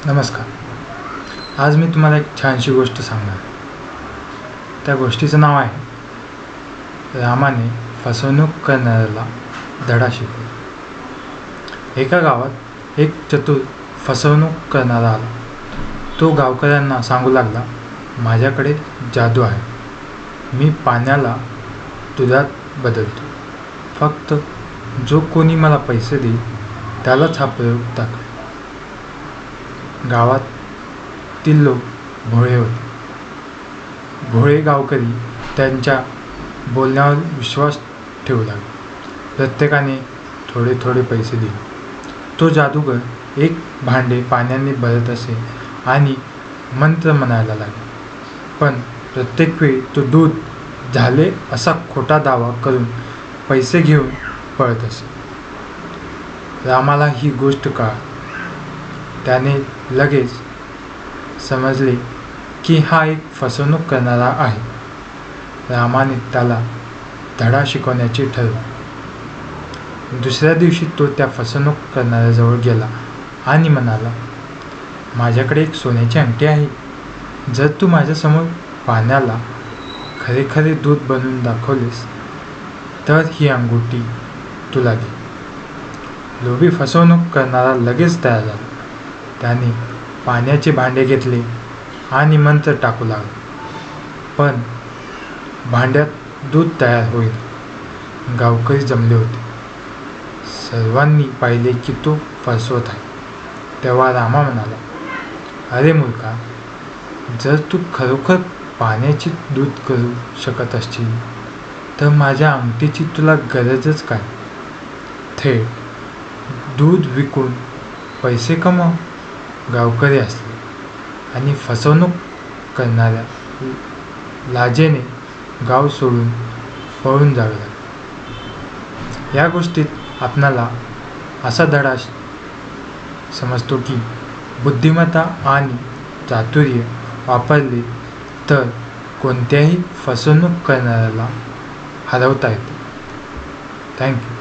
नमस्कार. आज मी तुम्हाला एक छानशी गोष्ट सांगणार. त्या गोष्टीचं नाव आहे रामाने फसवणूक करणाऱ्याला धडा शिकवला. एका गावात एक चतुर फसवणूक करणारा आला. तो गावकऱ्यांना सांगू लागला, माझ्याकडे जादू आहे. मी पाण्याला दुधात बदलतो. फक्त जो कोणी मला पैसे देईल त्यालाच हा प्रयोग दाखवेल. गावातील लोक भोळे होते. भोळे गावकरी त्यांच्या बोलण्यावर विश्वास ठेवू लागले. प्रत्येकाने थोडे थोडे पैसे दिले. तो जादूगर एक भांडे पाण्याने भरत असे आणि मंत्र म्हणायला लागला. पण प्रत्येक वेळी तो दूध झाले असा खोटा दावा करून पैसे घेऊन पळत असे. रामाला ही गोष्ट कळली. त्याने लगेच समजले की हा एक फसवणूक करणारा आहे. रामाने त्याला धडा शिकवण्याचे ठरवले. दुसऱ्या दिवशी तो त्या फसवणूक करणाऱ्याजवळ गेला आणि म्हणाला, माझ्याकडे एक सोन्याची अंगठी आहे. जर तू माझ्यासमोर पाण्याला खरे खरे दूध बनवून दाखवलेस तर ही अंगठी तुला दे. लोभी फसवणूक करणारा लगेच तयार झाला. त्याने पाण्याचे भांडे घेतले आणि मंत्र टाकू लागला. पण भांड्यात दूध तयार होईल. गावकरी जमले होते. सर्वांनी पाहिले की तो फसवत आहे. तेव्हा रामा म्हणाला, अरे मूर्खा, जर तू खरोखर पाण्याचे दूध करू शकत असशील तर माझ्या अंगठीची तुला गरजच काय. थेट दूध विकून पैसे कमव. गावकरी असले आणि फसवणूक करणाऱ्या लाजेने गाव सोडून पळून जावे लागले. या गोष्टीत आपणाला असा धडा समजतो की बुद्धिमत्ता आणि चातुर्य वापरले तर कोणत्याही फसवणूक करणाऱ्याला हरवता येते. थँक्यू.